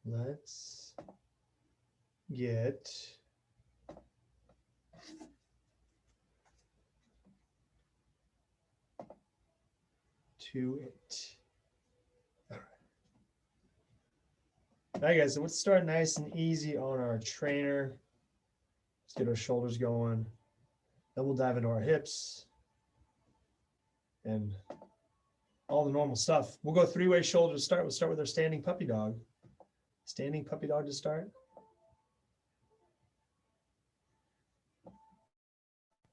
Let's get to it. All right. All right, guys, so let's start nice and easy on our trainer. Let's get our shoulders going. Then we'll dive into our hips and all the normal stuff. We'll go three-way shoulder to start. We'll start with our standing puppy dog. Standing puppy dog to start.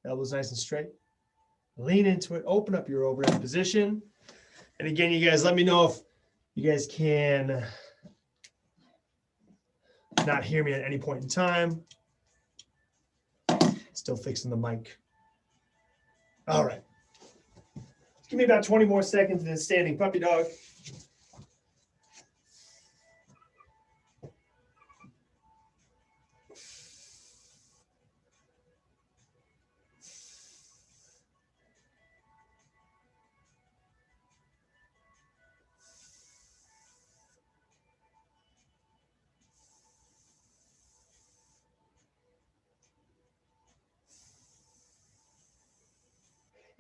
Elbows nice and straight. Lean into it. Open up your overhead position. And again, you guys, let me know if you guys can not hear me at any point in time. Still fixing the mic. All right. Give me about 20 more seconds in the standing puppy dog.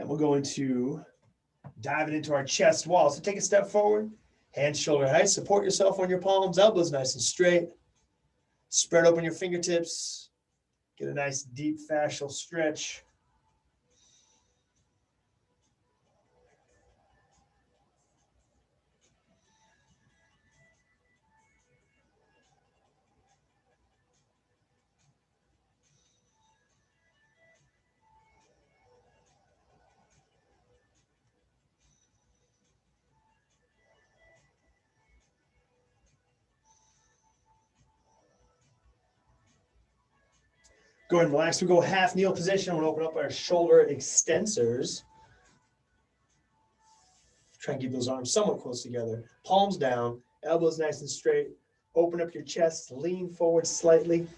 And we'll go into diving into our chest wall. So take a step forward, hands shoulder height, support yourself on your palms, elbows nice and straight. Spread open your fingertips. Get a nice deep fascial stretch. Go ahead and relax. We'll go half kneel position. We'll open up our shoulder extensors. Try and keep those arms somewhat close together. Palms down, elbows nice and straight. Open up your chest, lean forward slightly.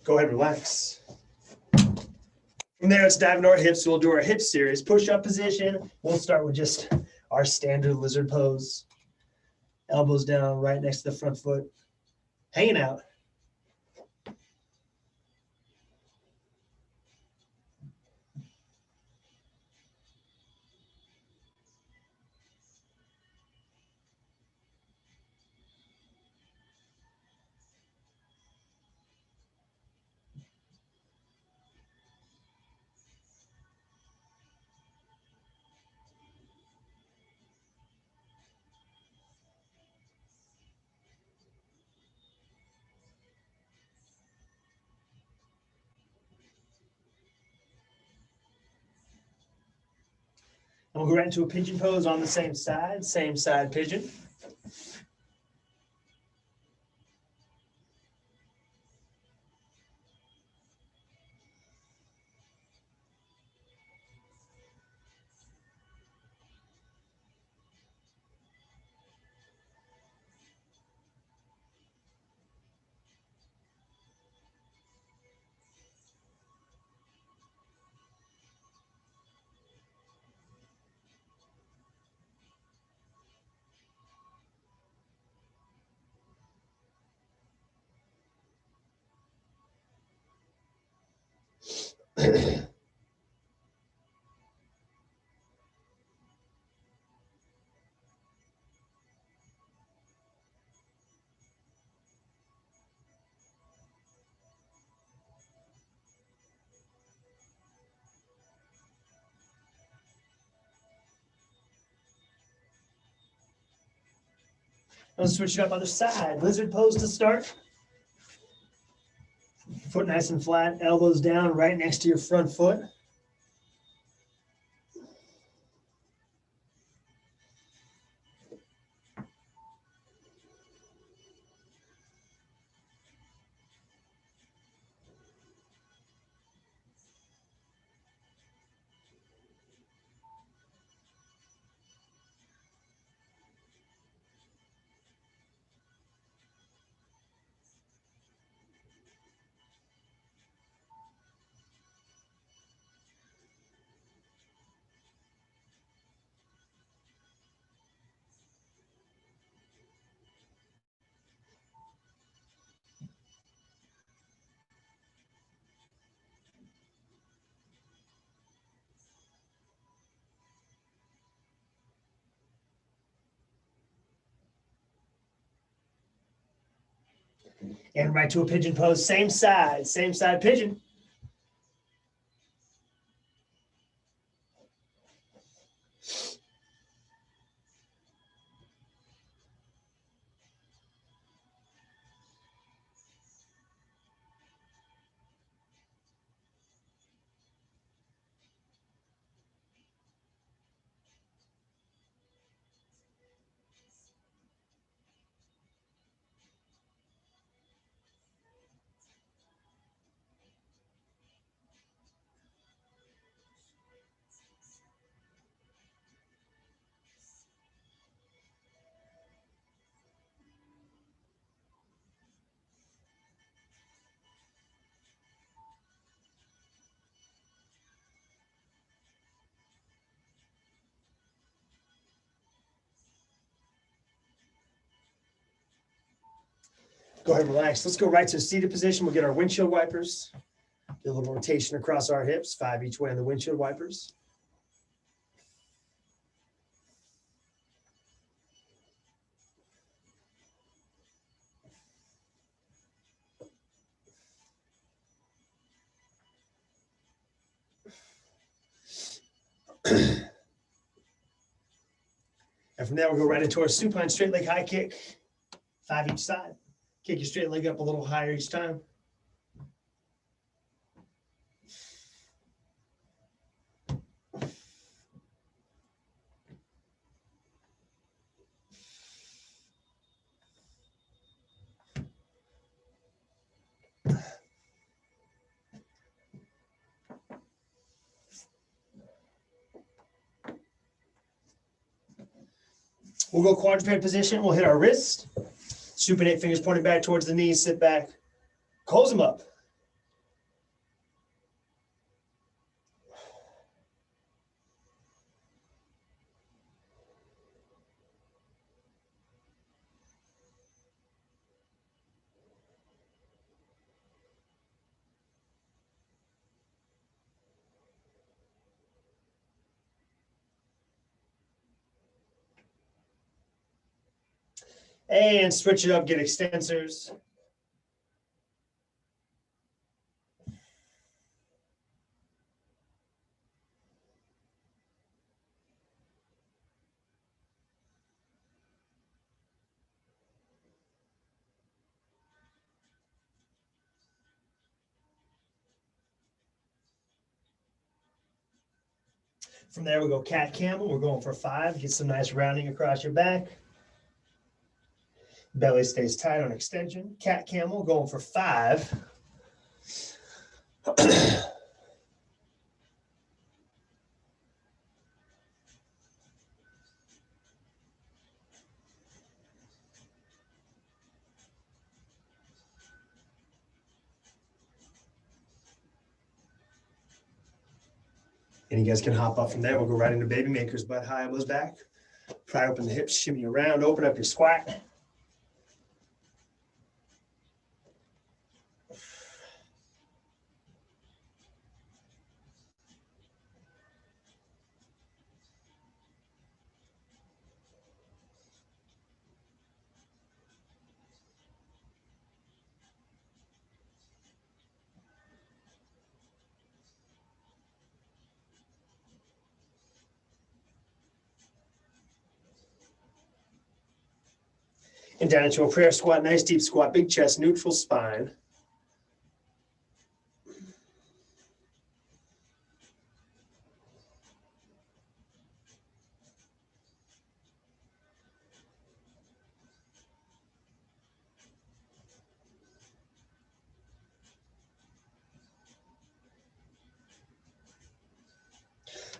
Go ahead and relax. From there, let's dive into our hips. So we'll do our hip series. Push-up position. We'll start with just our standard lizard pose. Elbows down, right next to the front foot. Hanging out. And we'll go right into a pigeon pose on the same side pigeon. Let's switch it up other side. Lizard pose to start. Foot nice and flat, elbows down right next to your front foot. And right to a pigeon pose, same side pigeon. Go ahead and relax. Let's go right to seated position. We'll get our windshield wipers. Do a little rotation across our hips, 5 each way on the windshield wipers. And from there, we'll go right into our supine straight leg high kick, 5 each side. Kick your straight leg up a little higher each time. We'll go quadruped position. We'll hit our wrist. Supinate, fingers pointing back towards the knees. Sit back. Close them up. And switch it up. Get extensors. From there, we go cat camel. We're going for 5. Get some nice rounding across your back. Belly stays tight on extension. Cat camel, going for 5. And you guys can hop up from there. We'll go right into baby makers, butt high, elbows back. Pry open the hips, shimmy around, open up your squat. And down into a prayer squat, nice deep squat, big chest, neutral spine.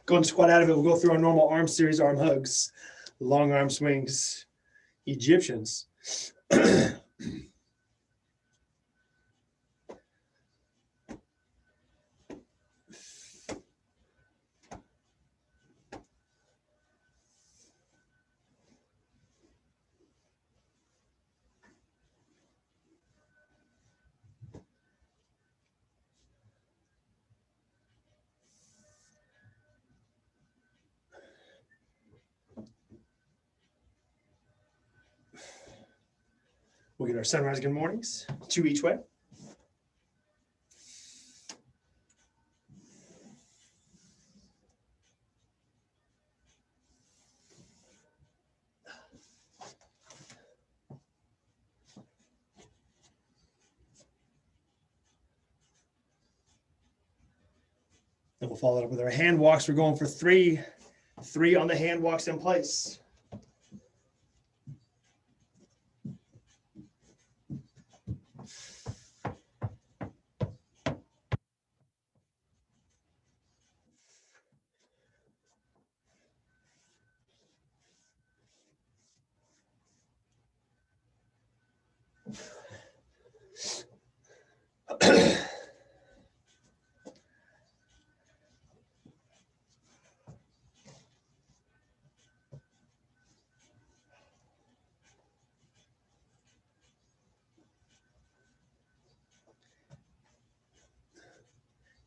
Go and squat out of it. We'll go through our normal arm series, arm hugs, long arm swings, Egyptians. We'll get our sunrise good mornings, 2 each way. And we'll follow it up with our hand walks. We're going for 3 on the hand walks in place.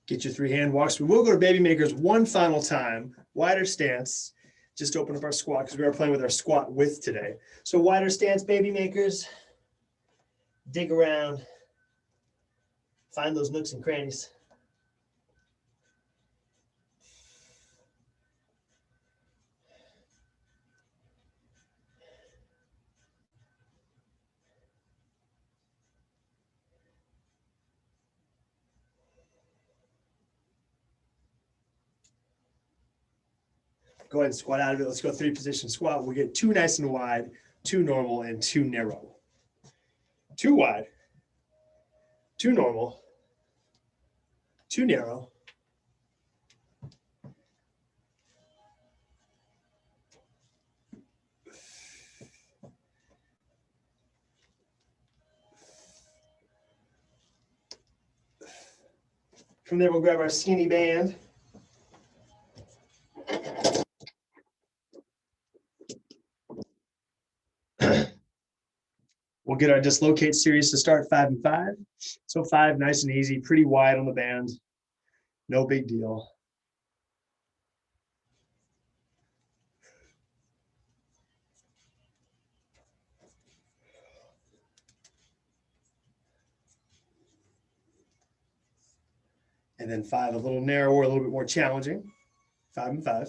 Get your 3 hand walks. We will go to baby makers one final time. Wider stance. Just open up our squat because we are playing with our squat width today. So wider stance, baby makers. Dig around. Find those nooks and crannies. Go ahead and squat out of it. Let's go 3 position squat. We'll get 2 nice and wide, 2 normal, and 2 narrow. 2 wide, 2 normal, 2 narrow. From there, we'll grab our skinny band. We'll get our dislocate series to start 5 and 5. So 5, nice and easy, pretty wide on the band. No big deal. And then 5, a little narrower, a little bit more challenging. 5 and 5.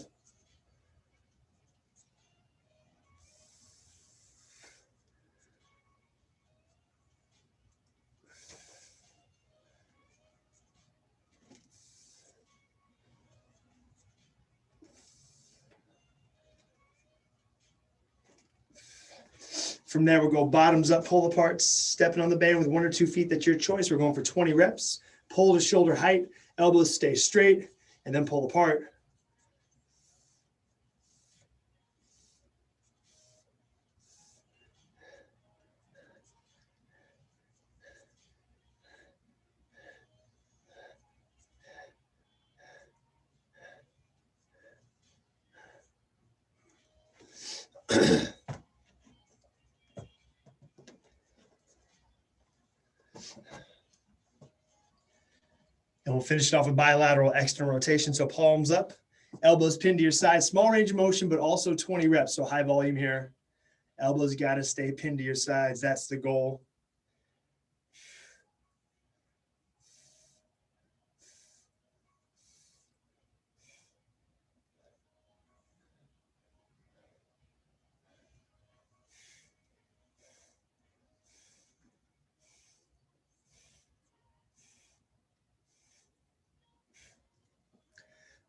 From there, we'll go bottoms up, pull apart, stepping on the band with 1 or 2 feet. That's your choice. We're going for 20 reps. Pull to shoulder height, elbows stay straight, and then pull apart. And we'll finish it off with bilateral external rotation. So palms up, elbows pinned to your side, small range of motion, but also 20 reps. So high volume here. Elbows got to stay pinned to your sides. That's the goal.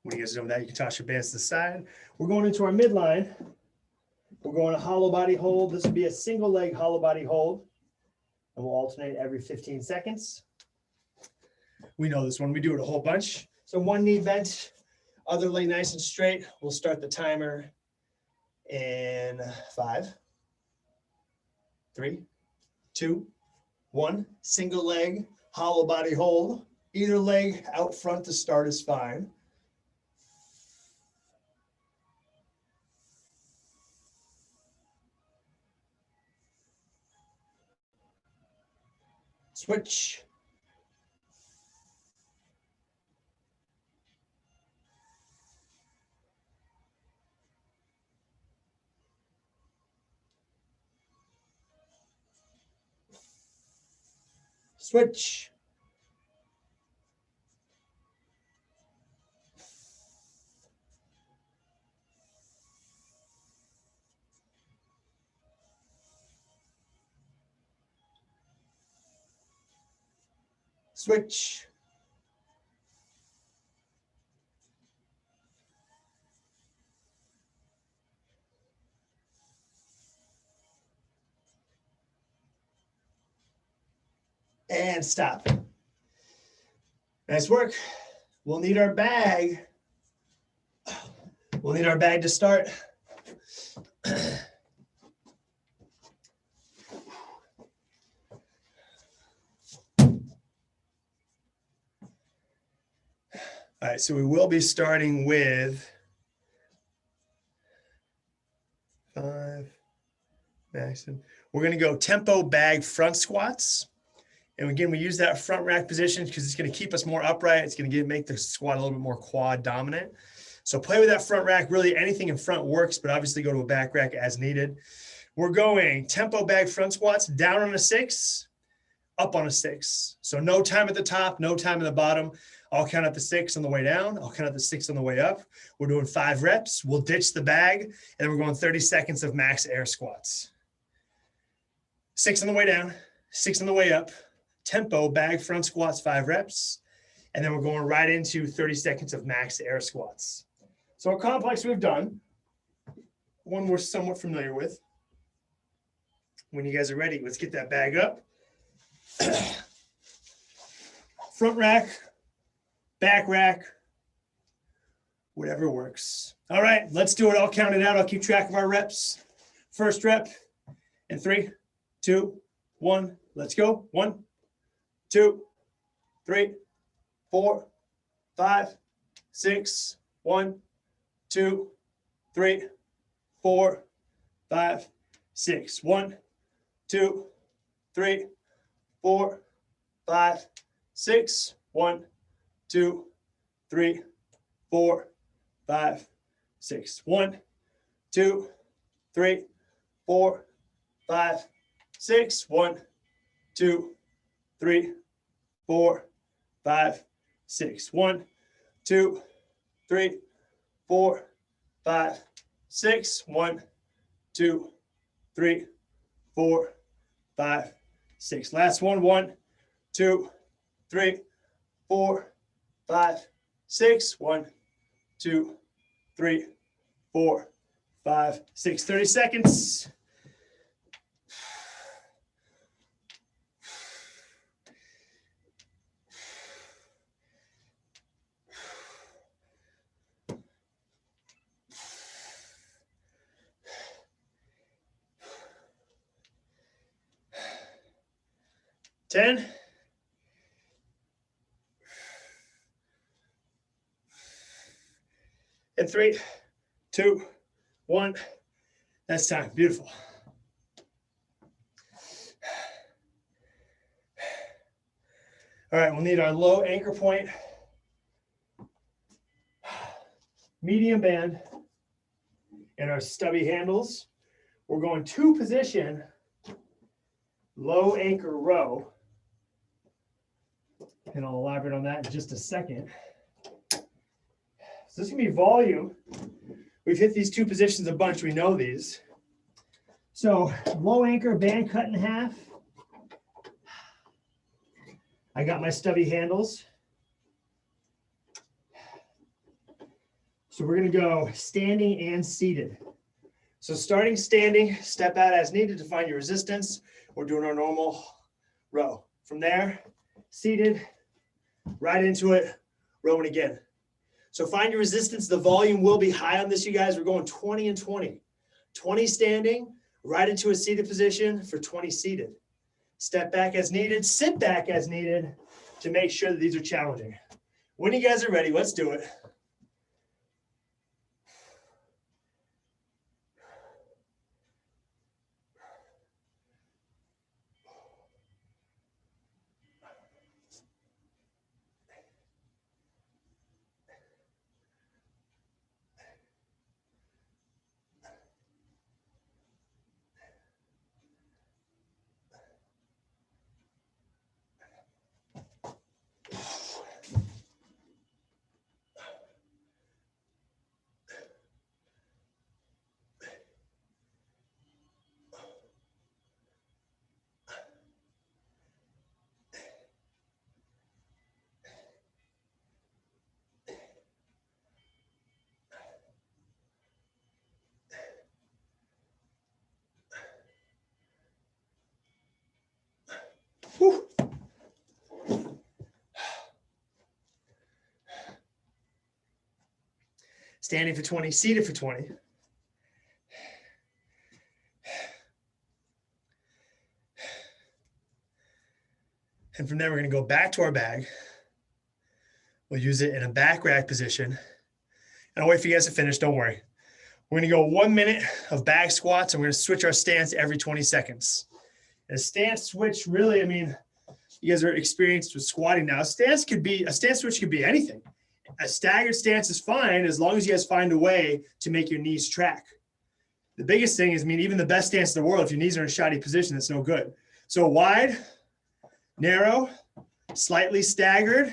When you guys know that, you can toss your bands to the side. We're going into our midline. We're going to hollow body hold. This would be a single leg hollow body hold. And we'll alternate every 15 seconds. We know this one. We do it a whole bunch. So 1 knee bent, other leg nice and straight. We'll start the timer in 5, 3, 2, 1. Single leg, hollow body hold. Either leg out front to start is fine. Switch. Switch. Switch. And stop. Nice work. We'll need our bag. We'll need our bag to start. All right, so we will be starting with 5, maximum. We're gonna go tempo bag front squats. And again, we use that front rack position because it's gonna keep us more upright. It's gonna make the squat a little bit more quad dominant. So play with that front rack. Really anything in front works, but obviously go to a back rack as needed. We're going tempo bag front squats, down on a 6, up on a 6. So no time at the top, no time at the bottom. I'll count out the 6 on the way down. I'll count out the 6 on the way up. We're doing 5 reps. We'll ditch the bag, and then we're going 30 seconds of max air squats. 6 on the way down, 6 on the way up. Tempo bag front squats, 5 reps. And then we're going right into 30 seconds of max air squats. So a complex we've done, one we're somewhat familiar with. When you guys are ready, let's get that bag up. Front rack, back rack, whatever works. All right, let's do it. I'll count it out. I'll keep track of our reps. First rep in 3, 2, 1. Let's go. 1, 2, 3, 4, 5, 6. 1, 2, 3, 4, 5, 6. 1, 2, 3, 4, 5, 6. 1, 2, 3, 4, 5, 6. 1, 2, 3, 4, 5, 6. 1, 2, 3, 4, 5, 6. 1, 2, 3, 4, 5, 6. 1, 2, 3, 4, 5, 6. Last one. 1, 2, 3, 4, 5, 6. 1, 2, 3, 4, 5, 6. 30 seconds. Ten. And 3, 2, 1. That's time. Beautiful. All right, we'll need our low anchor point, medium band, and our stubby handles. We're going 2 position, low anchor row. And I'll elaborate on that in just a second. So this is going to be volume. We've hit these 2 positions a bunch. We know these. So low anchor, band cut in half. I got my stubby handles. So we're going to go standing and seated. So starting standing, step out as needed to find your resistance. We're doing our normal row. From there, seated, right into it, rowing again. So find your resistance. The volume will be high on this, you guys. We're going 20 and 20. 20 standing, right into a seated position for 20 seated. Step back as needed, sit back as needed to make sure that these are challenging. When you guys are ready, let's do it. Standing for 20, seated for 20. And from there, we're going to go back to our bag. We'll use it in a back rack position. And I'll wait for you guys to finish, don't worry. We're going to go 1 minute of bag squats, and we're going to switch our stance every 20 seconds. And a stance switch, really, I mean, you guys are experienced with squatting now. A stance switch could be anything. A staggered stance is fine as long as you guys find a way to make your knees track. The biggest thing is, I mean, even the best stance in the world, if your knees are in a shoddy position, that's no good. So wide, narrow, slightly staggered,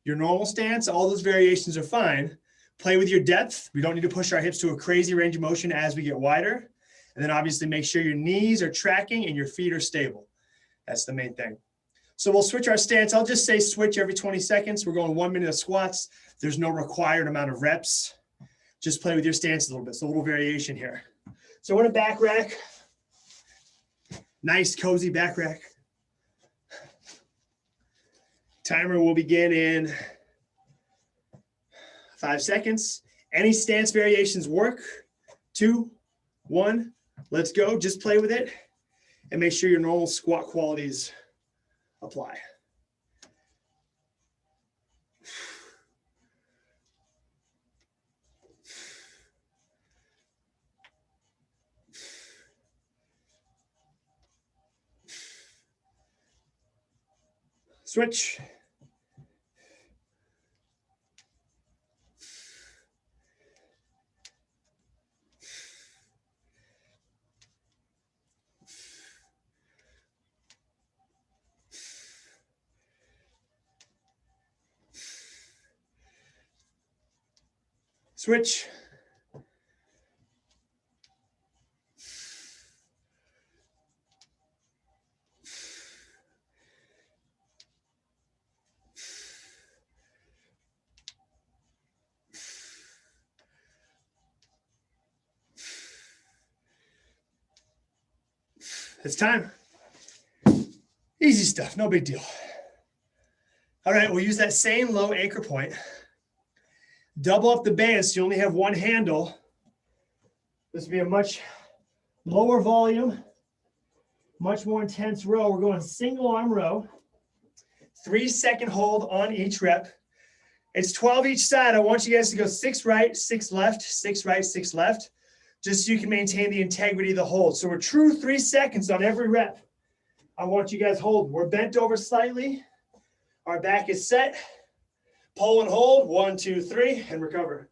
your normal stance, all those variations are fine. Play with your depth. We don't need to push our hips to a crazy range of motion as we get wider. And then obviously make sure your knees are tracking and your feet are stable. That's the main thing. So we'll switch our stance. I'll just say switch every 20 seconds. We're going 1 minute of squats. There's no required amount of reps. Just play with your stance a little bit. So a little variation here. So we're in a back rack. Nice, cozy back rack. Timer will begin in 5 seconds. Any stance variations work. 2, 1, let's go. Just play with it and make sure your normal squat qualities apply. Switch. Switch. It's time. Easy stuff, no big deal. All right, we'll use that same low anchor point. Double up the band so you only have one handle. This will be a much lower volume, much more intense row. We're going single arm row. 3-second hold on each rep. It's 12 each side. I want you guys to go 6 right, 6 left, 6 right, 6 left, just so you can maintain the integrity of the hold. So we're true 3 seconds on every rep. I want you guys holding. We're bent over slightly. Our back is set. Pull and hold. 1, 2, 3, and recover.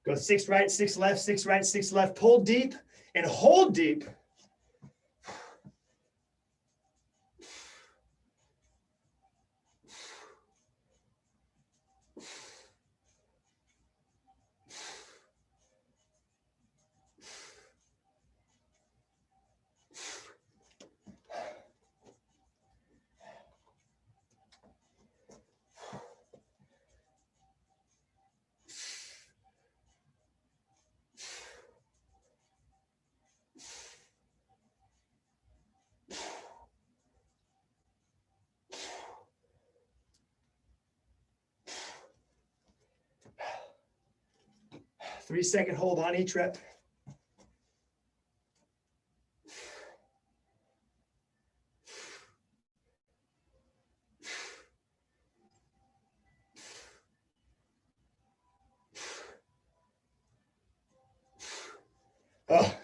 Go 6 right, 6 left, 6 right, 6 left. Pull deep and hold deep. Three-second hold on each rep. Oh.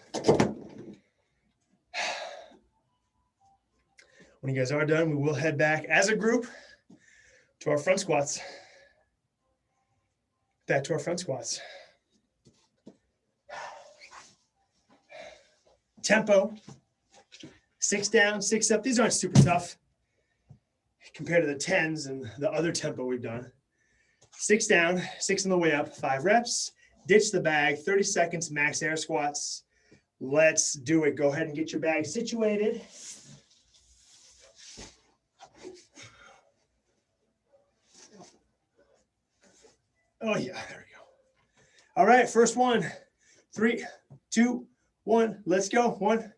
When you guys are done, we will head back as a group to our front squats. Back to our front squats. Tempo, 6 down, 6 up. These aren't super tough compared to the 10s and the other tempo we've done. 6 down, 6 on the way up, 5 reps. Ditch the bag, 30 seconds, max air squats. Let's do it. Go ahead and get your bag situated. Oh yeah, there we go. All right, first one. 3, 2, 1. Let's go. 1,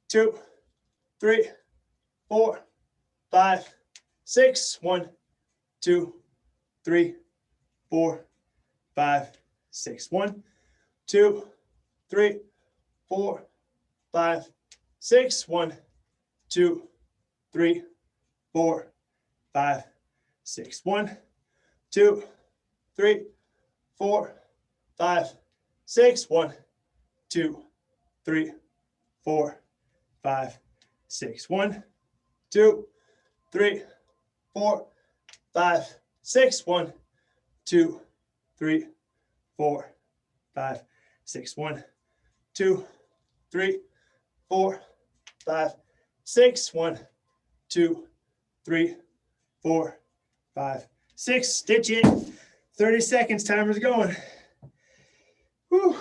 2, 3, 4, 5, 6. 1, 2, 3, 4, 5, 6. 1, 2, 3, 4, 5, 6. 1, 2, 3, 4, 5, 6. 1, 2, 3, 4, 5, 6. 1, 2, 3, 4, 5, 6. 1, 2, 3, 4, 5, 6. 1, 2, 3, 4, 5, 6. 1, 2, 3, 4, 5, 6. 1, 2, 3, 4, 5, 6. Stitch it. 30 seconds. Timer's going. Whew.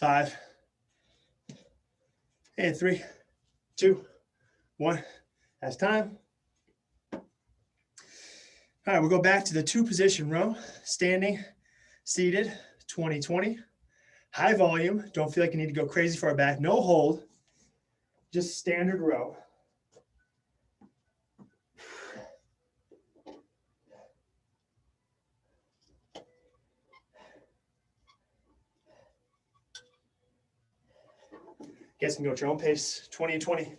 Five, and 3, 2, 1. That's time. All right, we'll go back to the 2-position row, standing, seated, 20-20. High volume. Don't feel like you need to go crazy far back. No hold. Just standard row. Guys can go at your own pace. 20-20.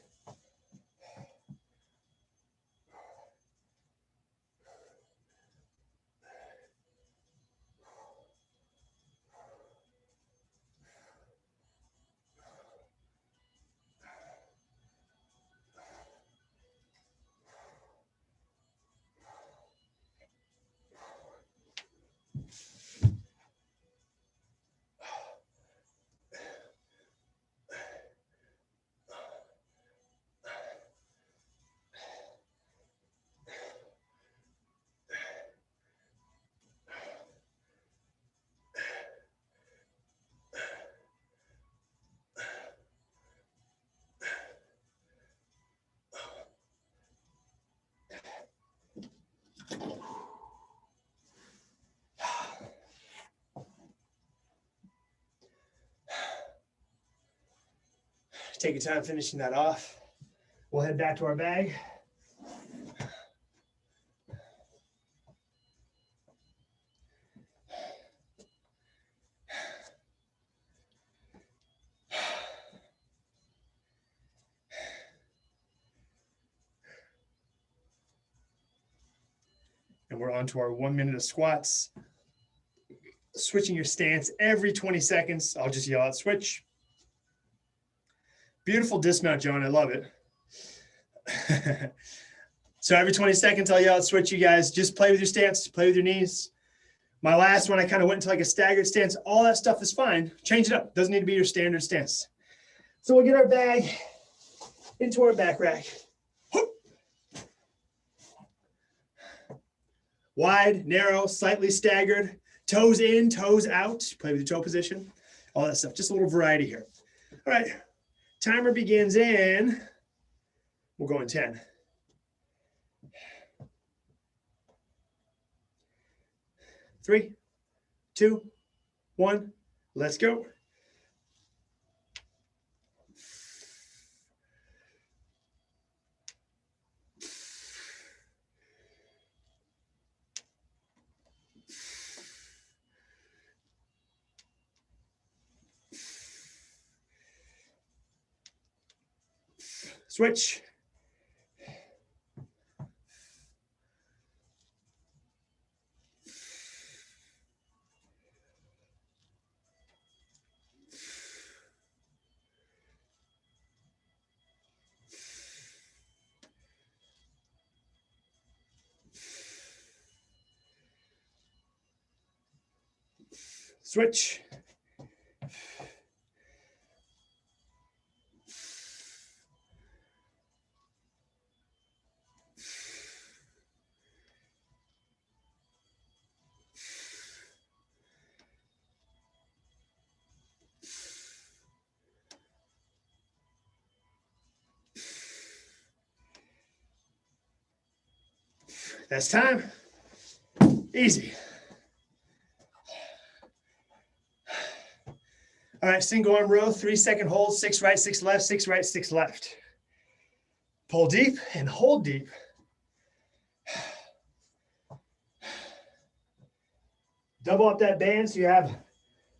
Take your time finishing that off. We'll head back to our bag. And we're on to our 1 minute of squats. Switching your stance every 20 seconds. I'll just yell out switch. Beautiful dismount, John. I love it. So every 20 seconds, I'll yell out switch, you guys. Just play with your stance, play with your knees. My last one, I kind of went into like a staggered stance. All that stuff is fine. Change it up. Doesn't need to be your standard stance. So we'll get our bag into our back rack. Wide, narrow, slightly staggered. Toes in, toes out. Play with your toe position. All that stuff. Just a little variety here. All right. Timer begins in, we'll go in 10. 3, 2, 1, let's go. Switch. Switch. That's time. Easy. All right, single arm row, 3-second hold, 6 right, 6 left, 6 right, 6 left. Pull deep and hold deep. Double up that band so you have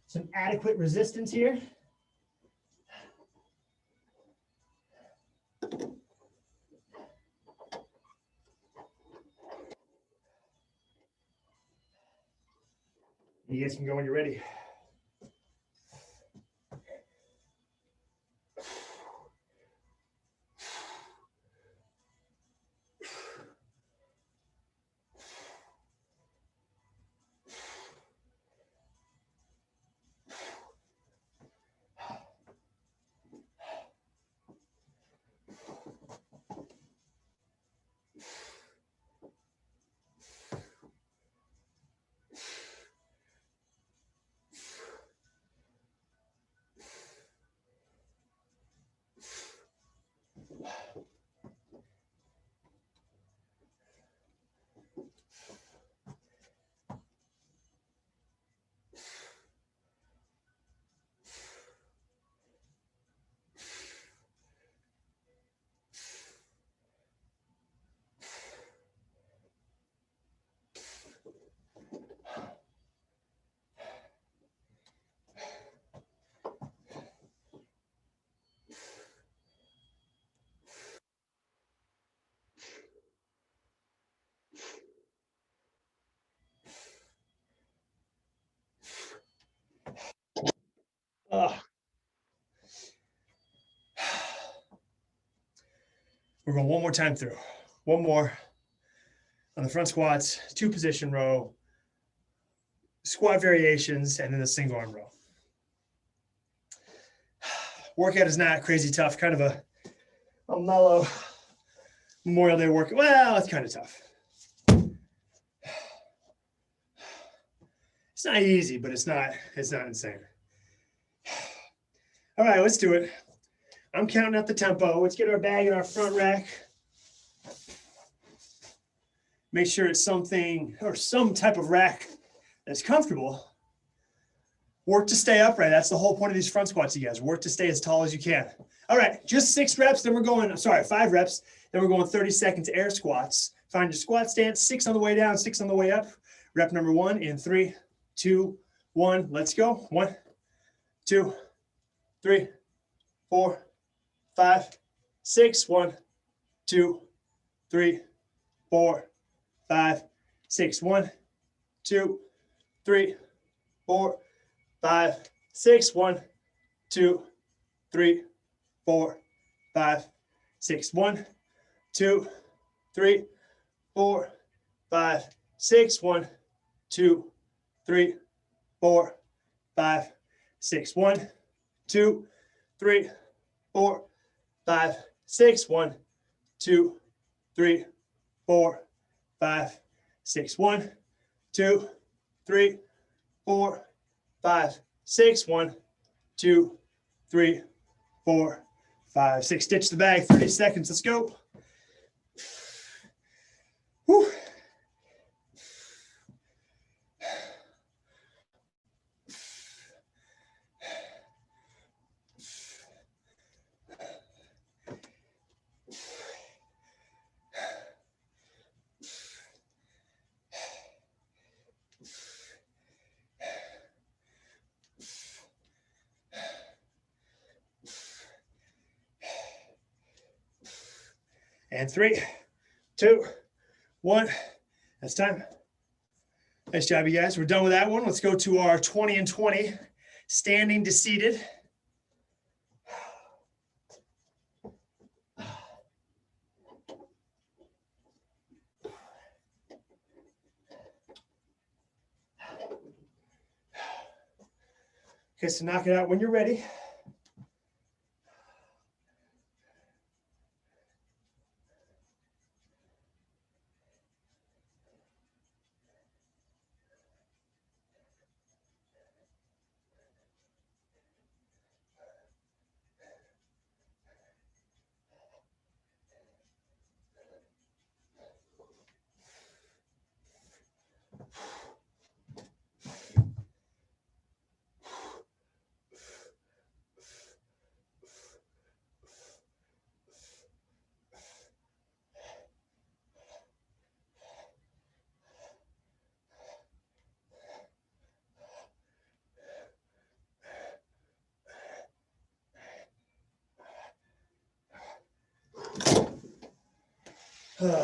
some adequate resistance here. You guys can go when you're ready. We're going one more time through. One more on the front squats, 2 position row, squat variations, and then the single arm row. Workout is not crazy tough, kind of a mellow Memorial Day workout. Well, it's kind of tough. It's not easy, but it's not insane. All right, let's do it. I'm counting out the tempo. Let's get our bag in our front rack. Make sure it's something or some type of rack that's comfortable. Work to stay upright. That's the whole point of these front squats, you guys. Work to stay as tall as you can. All right, just 6 reps. Then we're going, 5 reps. Then we're going 30 seconds air squats. Find your squat stance, 6 on the way down, 6 on the way up. Rep number 1 in 3, 2, 1. Let's go. 1, 2, 3, 4, 5, 6. 1, 2, 3, 4, 5, 6. 1, 2, 3, 4, 5, 6. 1, 2, 3, 4, 5, 6. 1, 2, 3, 4, 5, 6. 1, 2, 3, 4, 5, 6. 1, 2, 3, 4, 5, 6. 1, 2, 3, 4, 5, 6. 1, 2, 3, 4, 5, 6. 1, 2, 3, 4, 5, 6. Stitch the bag, 30 seconds. Let's go. Whew. And 3, 2, 1. That's time. Nice job, you guys. We're done with that one. Let's go to our 20 and 20, standing to seated. Okay, so knock it out when you're ready. Good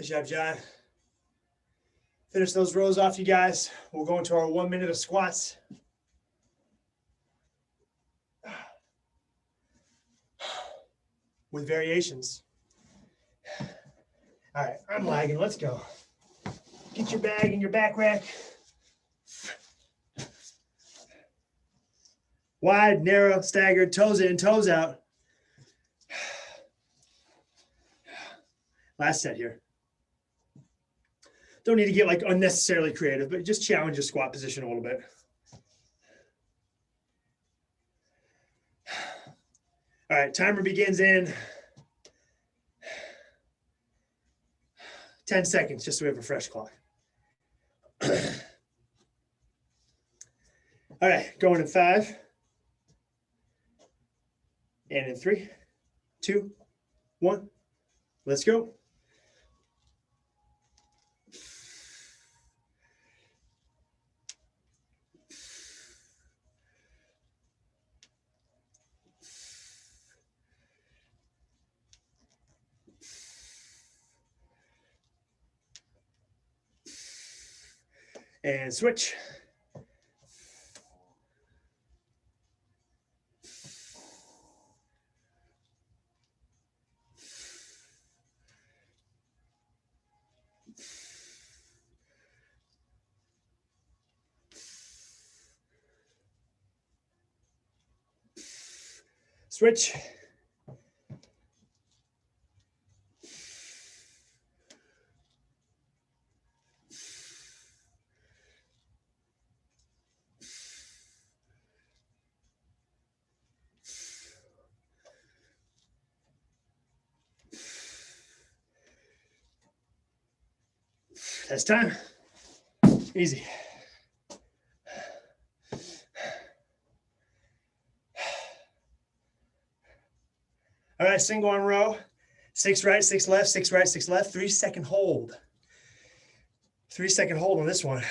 job, John. Finish those rows off, you guys. We'll go into our 1 minute of squats. With variations. All right, I'm lagging. Let's go. Get your bag and your back rack. Wide, narrow, staggered, toes in, toes out. Last set here. Don't need to get like unnecessarily creative, but just challenge your squat position a little bit. All right, timer begins in 10 seconds, just so we have a fresh clock. All right, going in 5. And in 3, 2, 1, let's go. And switch. Switch. That's time. Easy. All right, single arm row. 6 right, 6 left, 6 right, 6 left. 3-second hold. 3-second hold on this one.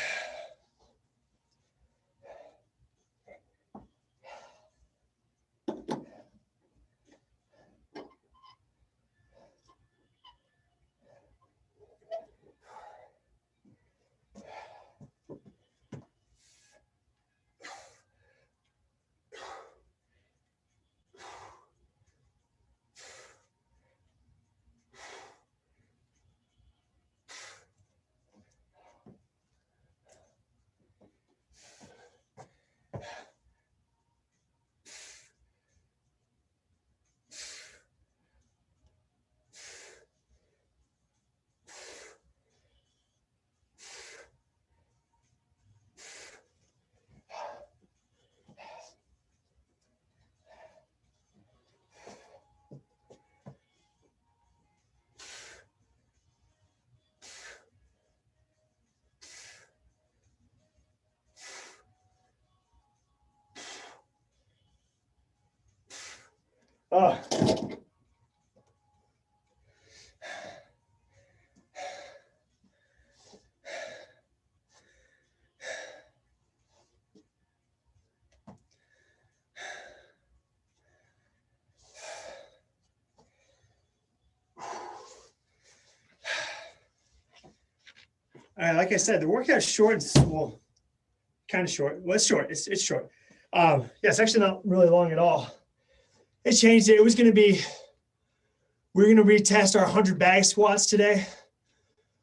Oh. All right, like I said, the workout's short. Well, kind of short. Well, it's short. It's short. Yeah, it's actually not really long at all. It changed it. It was going to be, we're going to retest our 100 bag squats today,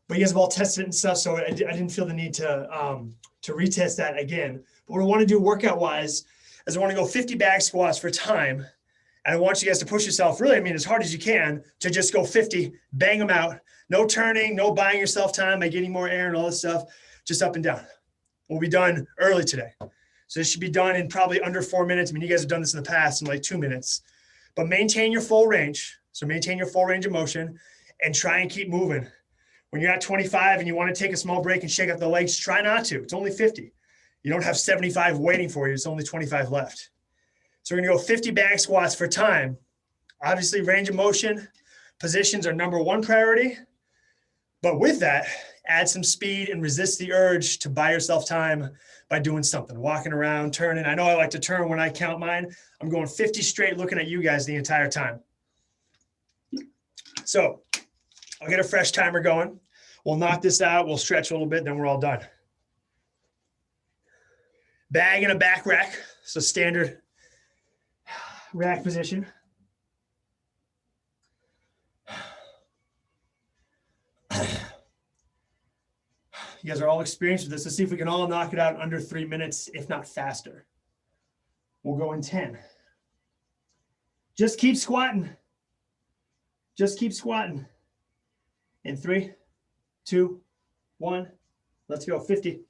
but you guys have all tested it and stuff, so I didn't feel the need to retest that again. But what I want to do workout wise is I want to go 50 bag squats for time. And I want you guys to push yourself really, I mean, as hard as you can to just go 50, bang them out. No turning, no buying yourself time by getting more air and all this stuff, just up and down. We'll be done early today. So this should be done in probably under 4 minutes. I mean, you guys have done this in the past in like 2 minutes, but maintain your full range. So maintain your full range of motion and try and keep moving. When you're at 25 and you want to take a small break and shake out the legs, try not to. It's only 50. You don't have 75 waiting for you. It's only 25 left. So we're going to go 50 back squats for time. Obviously, range of motion positions are number one priority. But with that, add some speed and resist the urge to buy yourself time by doing something, walking around, turning. I know I like to turn when I count mine. I'm going 50 straight looking at you guys the entire time. So I'll get a fresh timer going. We'll knock this out. We'll stretch a little bit, then we're all done. Bag in a back rack. So standard rack position. You guys are all experienced with this. Let's see if we can all knock it out in under 3 minutes, if not faster. We'll go in 10. Just keep squatting. Just keep squatting. In 3, 2, 1. Let's go. 50.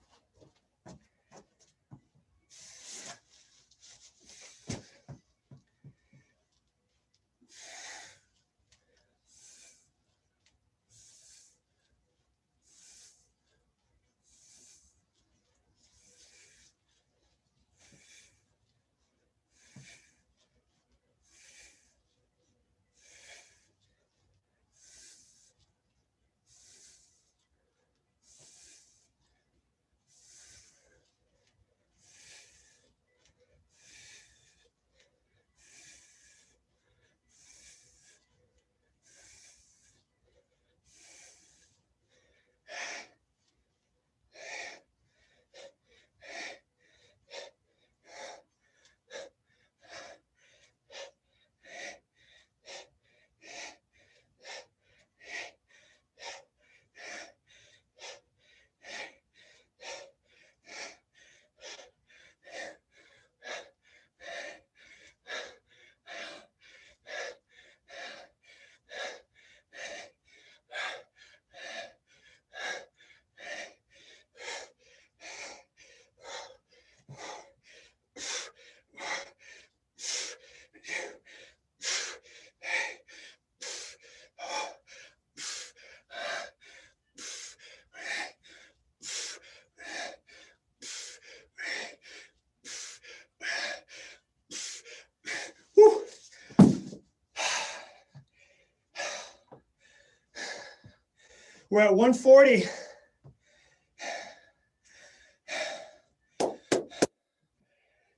We're at 140.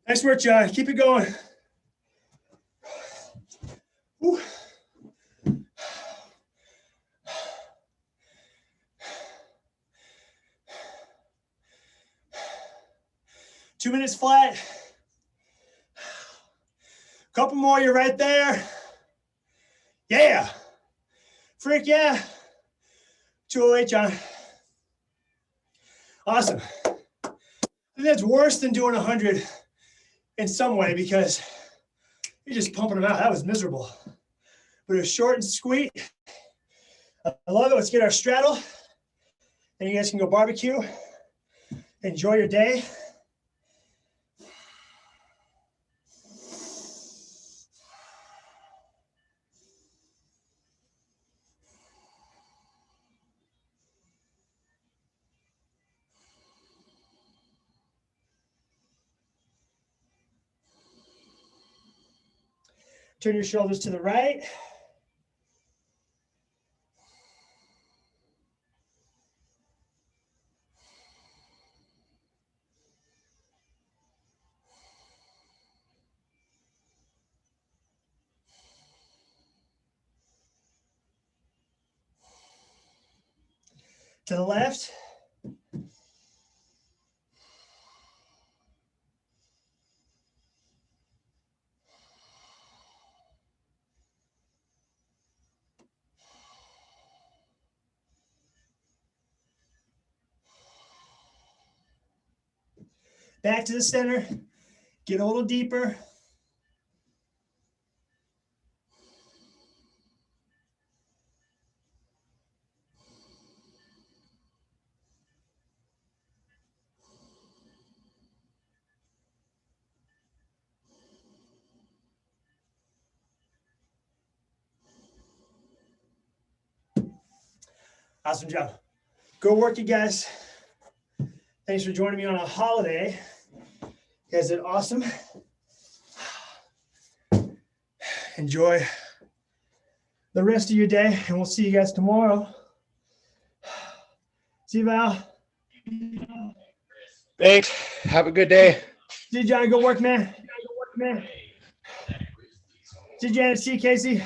Nice work, John. Keep it going. Whew. Two minutes flat. Couple more, you're right there. Yeah. Freak yeah. 208, John. Awesome. I think that's worse than doing 100 in some way because you're just pumping them out. That was miserable. But it was short and sweet. I love it. Let's get our straddle. And you guys can go barbecue. Enjoy your day. Turn your shoulders to the right. To the left. Back to the center. Get a little deeper. Awesome job. Go work, you guys. Thanks for joining me on a holiday. You guys did awesome. Enjoy the rest of your day, and we'll see you guys tomorrow. See you, Val. Thanks. Have a good day. See you, John. Good work, man. See you, Janet. See you, Casey.